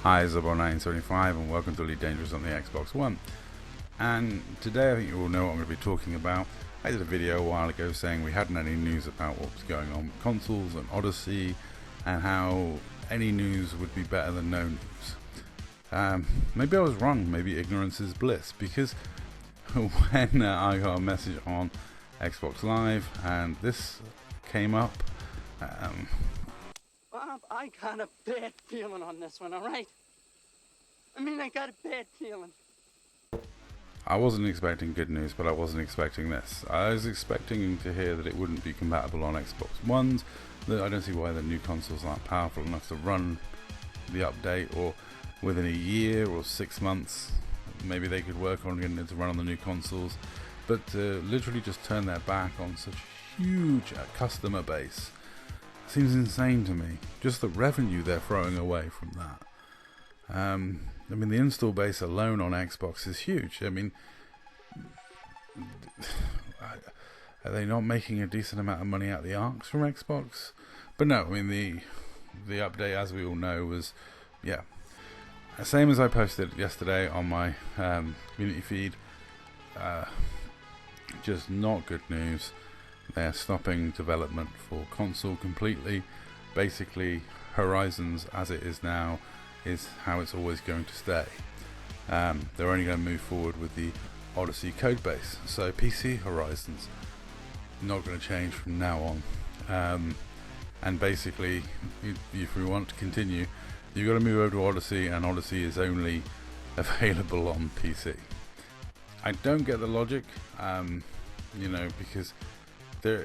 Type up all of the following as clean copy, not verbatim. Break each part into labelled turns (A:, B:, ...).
A: Hi, it's Zabo975 and welcome to Elite Dangerous on the Xbox One. And today I think you all know what I'm going to be talking about. I did a video a while ago saying we hadn't any news about what was going on with consoles and Odyssey and how any news would be better than no news. Maybe I was wrong, maybe ignorance is bliss, because when I got a message on Xbox Live and this came up,
B: Bob, I got a bad feeling on this one, alright? I got a bad feeling.
A: I wasn't expecting good news, but I wasn't expecting this. I was expecting to hear that it wouldn't be compatible on Xbox Ones. I don't see why the new consoles aren't powerful enough to run the update, or within a year or 6 months, maybe they could work on getting it to run on the new consoles. But to literally just turn their back on such a huge customer base seems insane to me. Just the revenue they're throwing away from that. The install base alone on Xbox is huge. Are they not making a decent amount of money out of the ARCs from Xbox? But no, the update, as we all know, was, same as I posted yesterday on my community feed. Just not good news. They're stopping development for console completely. Basically, Horizons as it is now is how it's always going to stay. They're only going to move forward with the Odyssey codebase. So PC Horizons not going to change from now on. And basically, if we want to continue, you've got to move over to Odyssey, and Odyssey is only available on PC. I don't get the logic, because there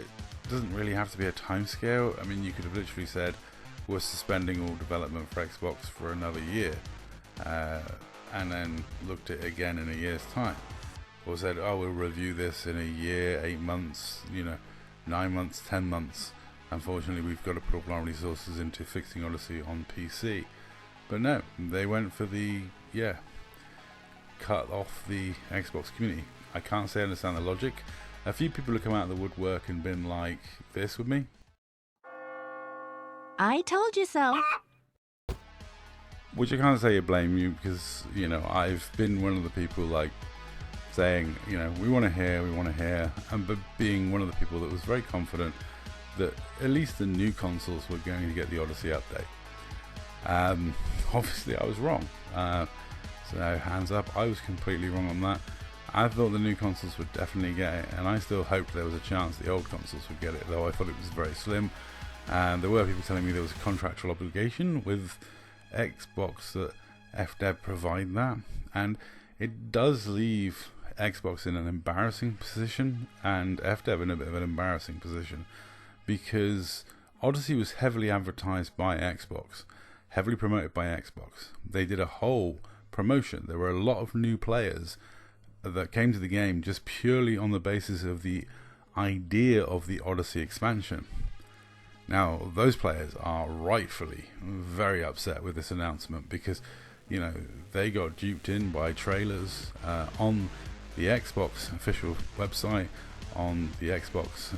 A: doesn't really have to be a time scale. You could have literally said we're suspending all development for Xbox for another year, and then looked at it again in a year's time, or said, oh, we'll review this in a year, 8 months, 9 months, 10 months. Unfortunately, we've got to put all our resources into fixing Odyssey on PC. But no, they went for the cut off the Xbox community. I can't say I understand the logic. A few people have come out of the woodwork and been like this with me.
C: I told you so.
A: Which I can't say I blame you, because, I've been one of the people saying, we want to hear, but being one of the people that was very confident that at least the new consoles were going to get the Odyssey update. Obviously I was wrong. So hands up, I was completely wrong on that. I thought the new consoles would definitely get it, and I still hoped there was a chance the old consoles would get it, though I thought it was very slim. And there were people telling me there was a contractual obligation with Xbox that FDev provide that, and it does leave Xbox in an embarrassing position and FDev in a bit of an embarrassing position, because Odyssey was heavily advertised by Xbox, heavily promoted by Xbox. They did a whole promotion. There were a lot of new players that came to the game just purely on the basis of the idea of the Odyssey expansion. Now, those players are rightfully very upset with this announcement, because, they got duped in by trailers on the Xbox official website, on the Xbox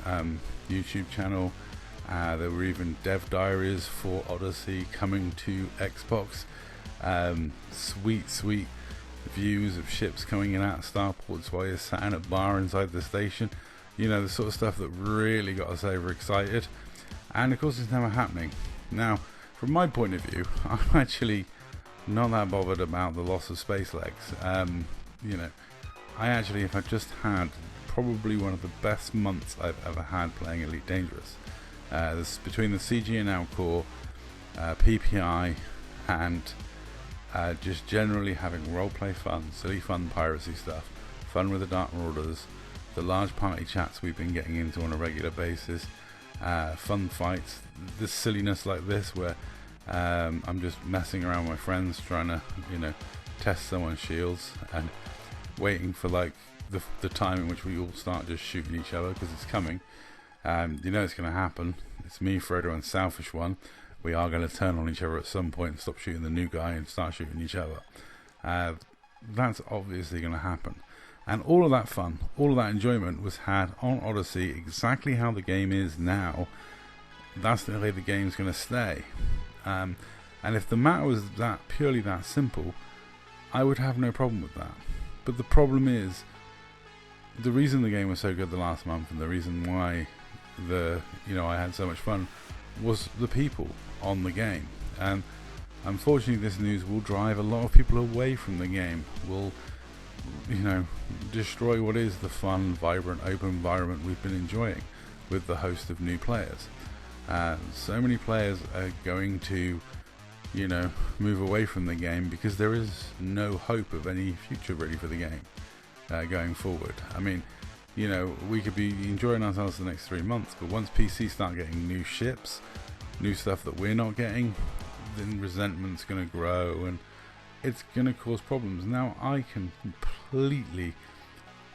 A: YouTube channel. There were even dev diaries for Odyssey coming to Xbox. Sweet views of ships coming in out of starports while you're sat in a bar inside the station. The sort of stuff that really got us overexcited. And of course it's never happening. Now, from my point of view, I'm actually not that bothered about the loss of space legs. I actually have just had probably one of the best months I've ever had playing Elite Dangerous. This between the CG and Core, PPI, and just generally having roleplay fun, silly fun piracy stuff, fun with the Dark Marauders, the large party chats we've been getting into on a regular basis, fun fights, this silliness like this where I'm just messing around with my friends trying to, test someone's shields and waiting for the time in which we all start just shooting each other, because it's coming. It's going to happen. It's me, Frodo, and Selfish One. We are going to turn on each other at some point and stop shooting the new guy and start shooting each other. That's obviously going to happen. And all of that fun, all of that enjoyment was had on Odyssey exactly how the game is now. That's the way the game's going to stay. And if the matter was that purely that simple, I would have no problem with that. But the problem is, the reason the game was so good the last month, and the reason why I had so much fun, was the people on the game. And unfortunately, this news will drive a lot of people away from the game. Will, destroy what is the fun, vibrant, open environment we've been enjoying with the host of new players. So many players are going to, move away from the game because there is no hope of any future really for the game going forward. I mean, we could be enjoying ourselves the next 3 months, but once PC start getting new ships, new stuff that we're not getting, then resentment's going to grow and it's going to cause problems. Now, I can completely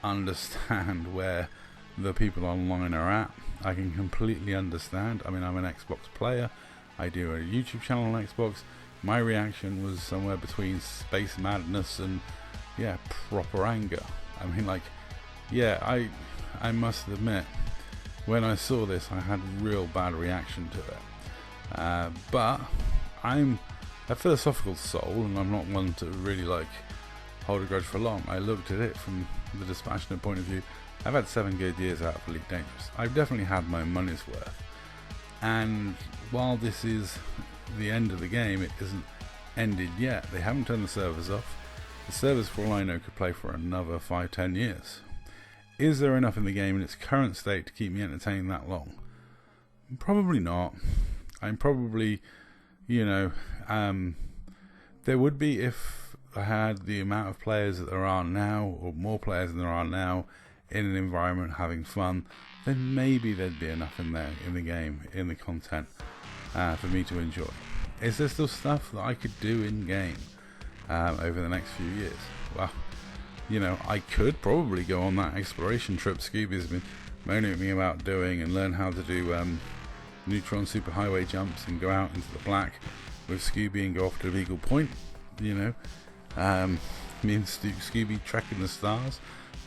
A: understand where the people online are at. I can completely understand. I mean, I'm an Xbox player. I do a YouTube channel on Xbox. My reaction was somewhere between space madness and, proper anger. I mean, I must admit, when I saw this, I had a real bad reaction to it. But I'm a philosophical soul, and I'm not one to really hold a grudge for long. I looked at it from the dispassionate point of view. I've had 7 good years out of Elite Dangerous. I've definitely had my money's worth. And while this is the end of the game, it isn't ended yet. They haven't turned the servers off. The servers, for all I know, could play for another 5-10 years. Is there enough in the game in its current state to keep me entertained that long? Probably not. I'm probably, there would be if I had the amount of players that there are now, or more players than there are now, in an environment having fun, then maybe there'd be enough in there, in the game, in the content, for me to enjoy. Is there still stuff that I could do in game over the next few years? Well, I could probably go on that exploration trip Scooby's been moaning at me about doing, and learn how to do neutron superhighway jumps and go out into the black with Scooby and go off to Eagle Point. Me and Scooby trekking the stars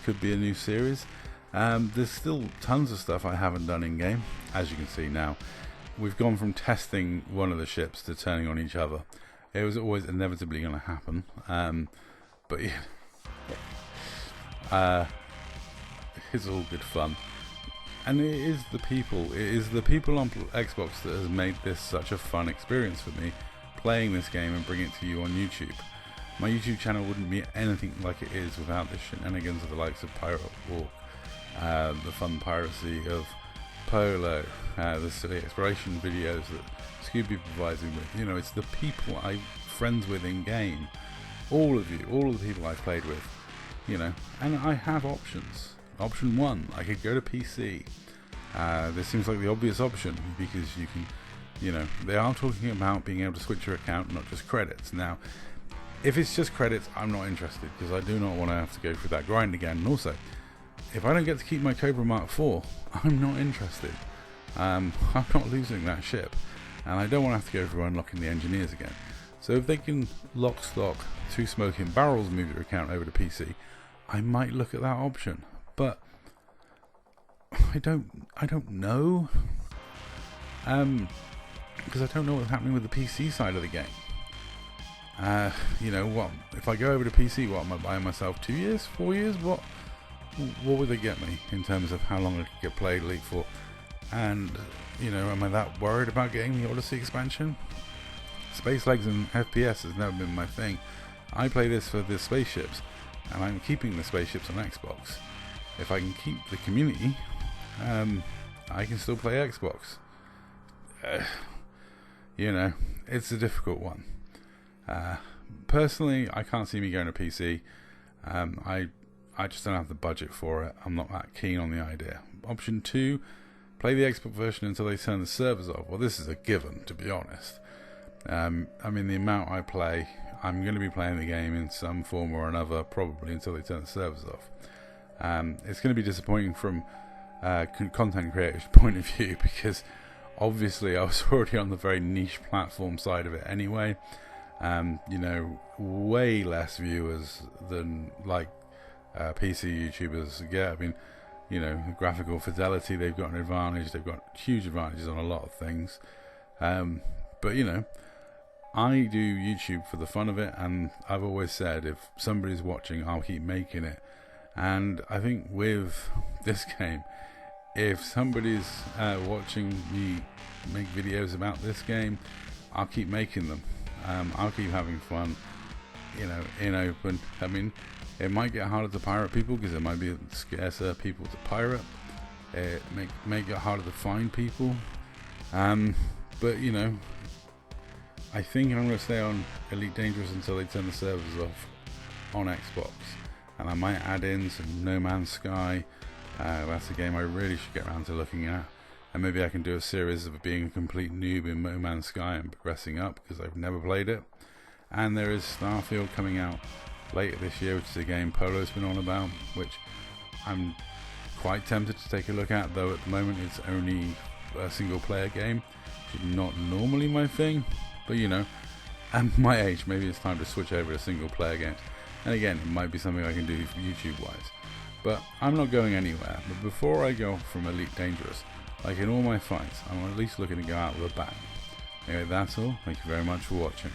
A: could be a new series. There's still tons of stuff I haven't done in game. As you can see now, we've gone from testing one of the ships to turning on each other. It was always inevitably going to happen, but it's all good fun. And it is the people on Xbox that has made this such a fun experience for me, playing this game and bringing it to you on YouTube. My YouTube channel wouldn't be anything like it is without the shenanigans of the likes of Pirate Walk, the fun piracy of Polo, the silly exploration videos that Scooby provides me with. It's the people I'm friends with in game. All of you, all of the people I've played with, and I have options. Option 1, I could go to PC. This seems like the obvious option because you can, they are talking about being able to switch your account, not just credits. Now, if it's just credits, I'm not interested because I do not want to have to go through that grind again. And also, if I don't get to keep my Cobra Mark IV, I'm not interested. I'm not losing that ship, and I don't want to have to go through unlocking the engineers again. So if they can lock, stock, 2 smoking barrels, move your account over to PC, I might look at that option. But I don't know, because I don't know what's happening with the PC side of the game. What if I go over to PC? What am I buying myself? 2 years, 4 years? What would they get me in terms of how long I could get played Elite for? And am I that worried about getting the Odyssey expansion? Space legs and FPS has never been my thing. I play this for the spaceships, and I'm keeping the spaceships on Xbox. If I can keep the community, I can still play Xbox. It's a difficult one. Personally, I can't see me going to PC. I just don't have the budget for it. I'm not that keen on the idea. Option 2, play the Xbox version until they turn the servers off. Well, this is a given, to be honest. The amount I play, I'm going to be playing the game in some form or another, probably until they turn the servers off. It's going to be disappointing from content creators' point of view because obviously I was already on the very niche platform side of it anyway. Way less viewers than PC YouTubers get. Graphical fidelity, they've got an advantage. They've got huge advantages on a lot of things. But I do YouTube for the fun of it, and I've always said if somebody's watching, I'll keep making it. And I think with this game, if somebody's watching me make videos about this game, I'll keep making them. I'll keep having fun, you know, in open. I mean, it might get harder to pirate people because there might be scarcer people to pirate. It may get harder to find people. But you know, I think I'm going to stay on Elite Dangerous until they turn the servers off on Xbox. And I might add in some No Man's Sky. That's a game I really should get around to looking at. And maybe I can do a series of being a complete noob in No Man's Sky and progressing up, because I've never played it. And there is Starfield coming out later this year, which is a game Polo's been on about, which I'm quite tempted to take a look at, though at the moment it's only a single player game, which is not normally my thing. But you know, at my age, maybe it's time to switch over to single player games. And again, it might be something I can do YouTube wise. But I'm not going anywhere. But before I go from Elite Dangerous, like in all my fights, I'm at least looking to go out with a bang. Anyway, that's all. Thank you very much for watching.